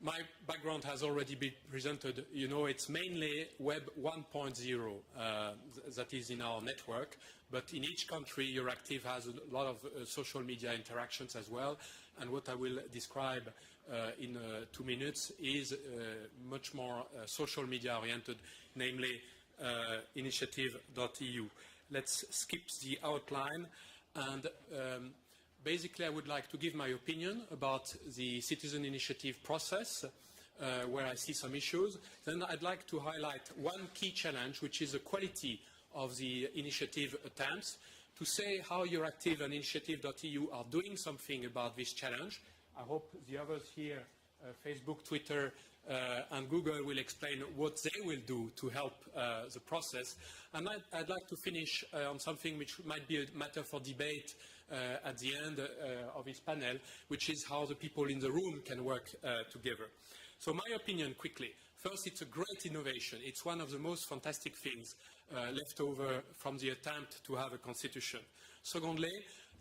My background has already been presented. You know, it's mainly Web 1.0 that is in our network, but in each country, EurActiv has a lot of social media interactions as well, and what I will describe in 2 minutes is much more social media oriented, namely Initiative.eu. Let's skip the outline and basically, I would like to give my opinion about the citizen initiative process, where I see some issues. Then I'd like to highlight one key challenge, which is the quality of the initiative attempts, to say how EurActiv and Initiative.eu are doing something about this challenge. I hope the others here, Facebook, Twitter, and Google will explain what they will do to help the process. And I'd like to finish on something which might be a matter for debate at the end of this panel, which is how the people in the room can work together. So my opinion quickly. First, it's a great innovation. It's one of the most fantastic things left over from the attempt to have a constitution. Secondly,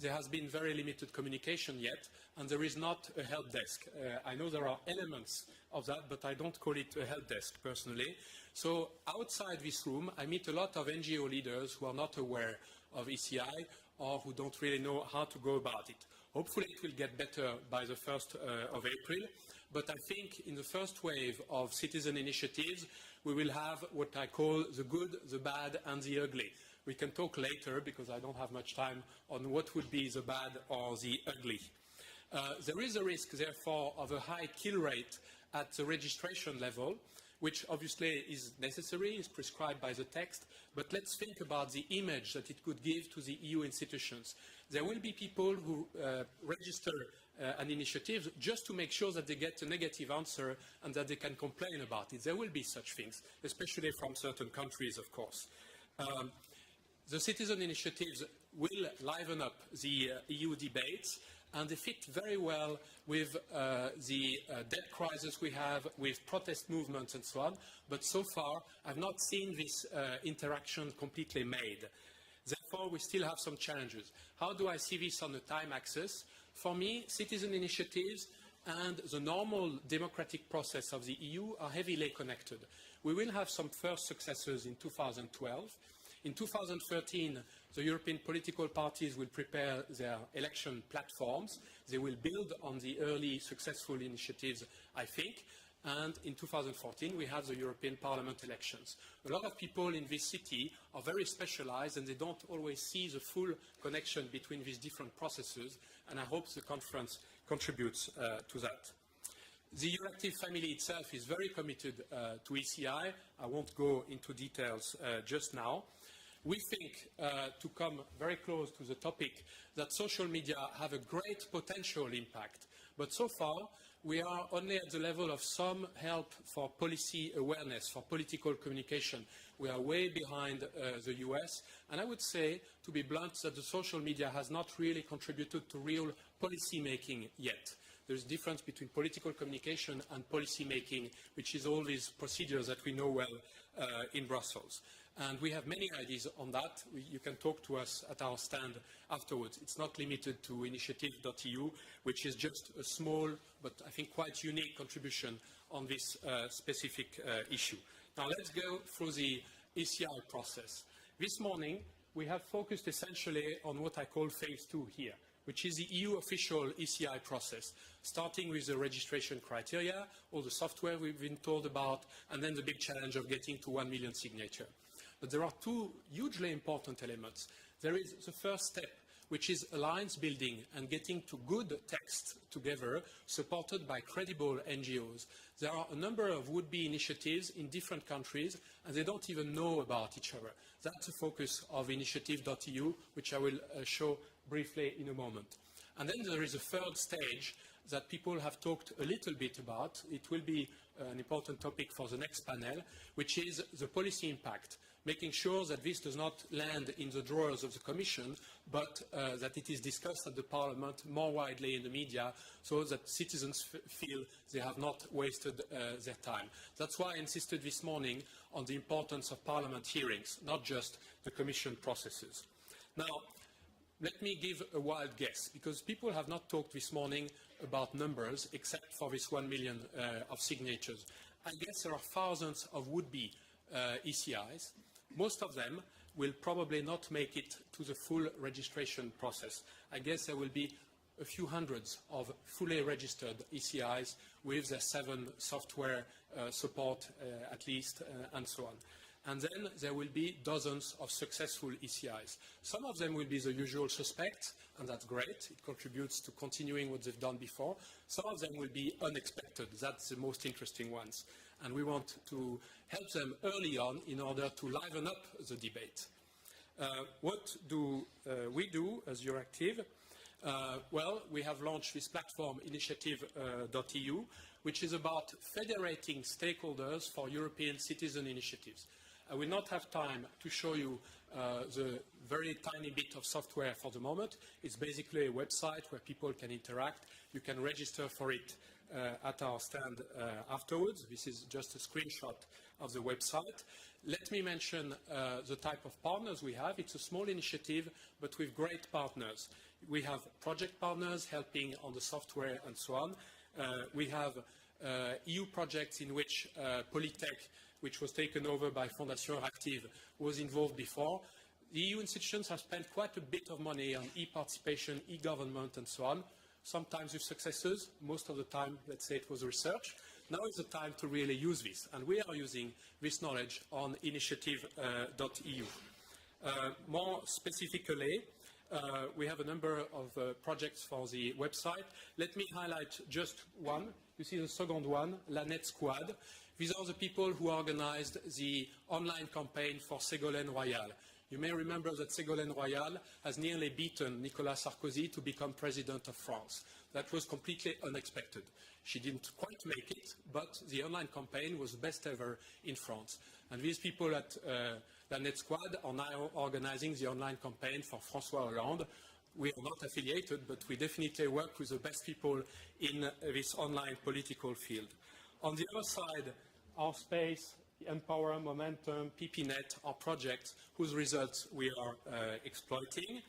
there has been very limited communication yet, and there is not a help desk. I know there are elements of that, but I don't call it a help desk personally. So outside this room, I meet a lot of NGO leaders who are not aware of ECI or who don't really know how to go about it. Hopefully it will get better by the 1st of April, but I think in the first wave of citizen initiatives, we will have what I call the good, the bad, and the ugly. We can talk later, because I don't have much time, on what would be the bad or the ugly. There is a risk, therefore, of a high kill rate at the registration level, which obviously is necessary, is prescribed by the text, but let's think about the image that it could give to the EU institutions. There will be people who register an initiative just to make sure that they get a negative answer and that they can complain about it. There will be such things, especially from certain countries, of course. The citizen initiatives will liven up the EU debates, and they fit very well with the debt crisis we have, with protest movements and so on. But so far, I've not seen this interaction completely made. Therefore, we still have some challenges. How do I see this on the time axis? For me, citizen initiatives and the normal democratic process of the EU are heavily connected. We will have some first successes in 2012. In 2013, the European political parties will prepare their election platforms. They will build on the early successful initiatives, I think. And in 2014, we have the European Parliament elections. A lot of people in this city are very specialized, and they don't always see the full connection between these different processes, and I hope the conference contributes to that. The EurActiv family itself is very committed to ECI. I won't go into details just now. We think, to come very close to the topic, that social media have a great potential impact. But so far, we are only at the level of some help for policy awareness, for political communication. We are way behind the US. And I would say, to be blunt, that the social media has not really contributed to real policy making yet. There's a difference between political communication and policy making, which is all these procedures that we know well in Brussels. And we have many ideas on that. You can talk to us at our stand afterwards. It's not limited to Initiative.eu, which is just a small, but I think quite unique contribution on this specific issue. Now let's go through the ECI process. This morning, we have focused essentially on what I call phase 2 here, which is the EU official ECI process, starting with the registration criteria, all the software we've been told about, and then the big challenge of getting to 1 million signatures. But there are two hugely important elements. There is the first step, which is alliance building and getting to good texts together, supported by credible NGOs. There are a number of would-be initiatives in different countries, and they don't even know about each other. That's the focus of Initiative.eu, which I will show briefly in a moment. And then there is a third stage that people have talked a little bit about. It will be an important topic for the next panel, which is the policy impact, making sure that this does not land in the drawers of the Commission, but that it is discussed at the Parliament more widely in the media, so that citizens feel they have not wasted their time. That's why I insisted this morning on the importance of Parliament hearings, not just the Commission processes. Now, let me give a wild guess, because people have not talked this morning about numbers except for this 1 million of signatures. I guess there are thousands of would-be ECIs. Most of them will probably not make it to the full registration process. I guess there will be a few hundreds of fully registered ECIs with their 7 software support at least, and so on. And then there will be dozens of successful ECIs. Some of them will be the usual suspects, and that's great. It contributes to continuing what they've done before. Some of them will be unexpected. That's the most interesting ones. And we want to help them early on in order to liven up the debate. What do we do as EurActiv? Well, we have launched this platform, Initiative.eu, which is about federating stakeholders for European citizen initiatives. I will not have time to show you the very tiny bit of software for the moment. It's basically a website where people can interact. You can register for it at our stand afterwards. This is just a screenshot of the website. Let me mention the type of partners we have. It's a small initiative, but with great partners. We have project partners helping on the software and so on. We have EU projects in which Politech, which was taken over by Fondation EurActiv, was involved before. The EU institutions have spent quite a bit of money on e-participation, e-government and so on, sometimes with successes, most of the time, let's say it was research. Now is the time to really use this, and we are using this knowledge on Initiative.eu. More specifically, we have a number of projects for the website. Let me highlight just one. You see the second one, La Net Squad. These are the people who organized the online campaign for Ségolène Royal. You may remember that Ségolène Royal has nearly beaten Nicolas Sarkozy to become president of France. That was completely unexpected. She didn't quite make it, but the online campaign was the best ever in France. And these people at La Net Squad are now organizing the online campaign for François Hollande. We are not affiliated, but we definitely work with the best people in this online political field. On the other side, our space, Empower, Momentum, PPNet are projects whose results we are exploiting.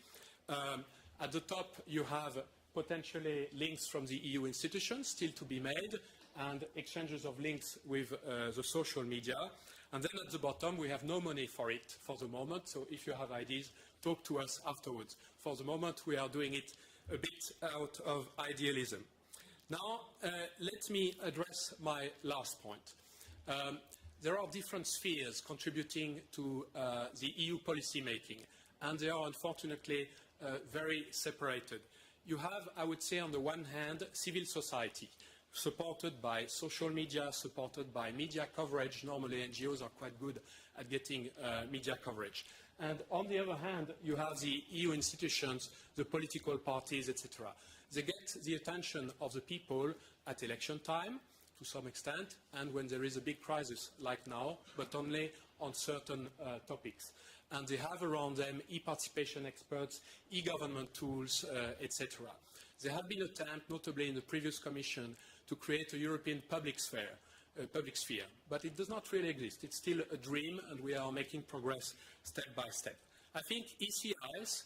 At the top, you have potentially links from the EU institutions still to be made, and exchanges of links with the social media. And then at the bottom, we have no money for it for the moment, so if you have ideas, talk to us afterwards. For the moment, we are doing it a bit out of idealism. Now, let me address my last point. There are different spheres contributing to the EU policy making, and they are unfortunately very separated. You have, I would say, on the one hand, civil society, supported by social media, supported by media coverage. Normally, NGOs are quite good at getting media coverage. And on the other hand, you have the EU institutions, the political parties, etc. They get the attention of the people at election time, to some extent, and when there is a big crisis like now, but only on certain topics. And they have around them e-participation experts, e-government tools, etc. There have been attempts, notably in the previous Commission, to create a European public sphere, but it does not really exist. It's still a dream, and we are making progress step by step. I think ECIs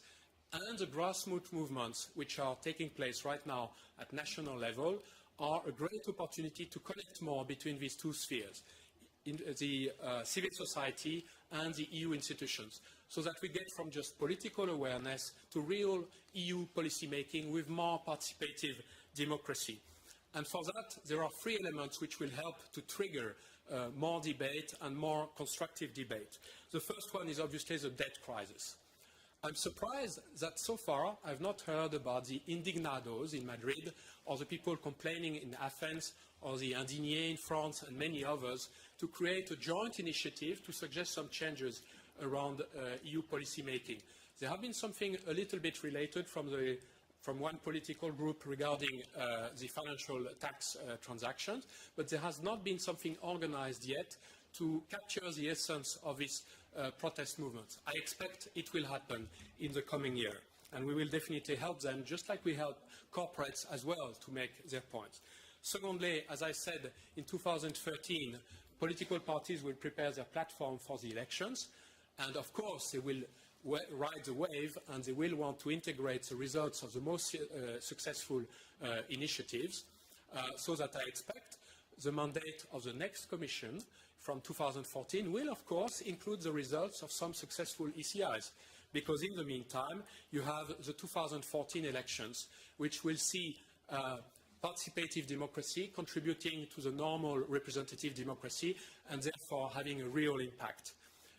and the grassroots movements which are taking place right now at national level are a great opportunity to connect more between these two spheres, in the civil society and the EU institutions, so that we get from just political awareness to real EU policy making with more participative democracy. And for that, there are 3 elements which will help to trigger more debate and more constructive debate. The first one is obviously the debt crisis. I'm surprised that so far I've not heard about the indignados in Madrid, or the people complaining in Athens, or the indignés in France and many others, to create a joint initiative to suggest some changes around EU policy making. There have been something a little bit related from one political group regarding the financial tax transactions, but there has not been something organized yet to capture the essence of this protest movement. I expect it will happen in the coming year, and we will definitely help them, just like we help corporates as well to make their points. Secondly, as I said, in 2013, political parties will prepare their platform for the elections, and of course they will ride the wave, and they will want to integrate the results of the most successful initiatives, so that I expect the mandate of the next Commission from 2014 will, of course, include the results of some successful ECIs, because in the meantime, you have the 2014 elections, which will see participative democracy contributing to the normal representative democracy and therefore having a real impact.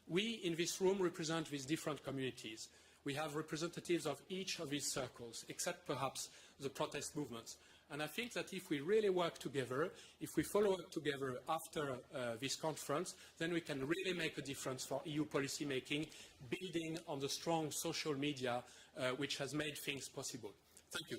We in this room represent these different communities. We have representatives of each of these circles, except perhaps the protest movements. And I think that if we really work together, if we follow up together after this conference, then we can really make a difference for EU policy making, building on the strong social media which has made things possible. Thank you.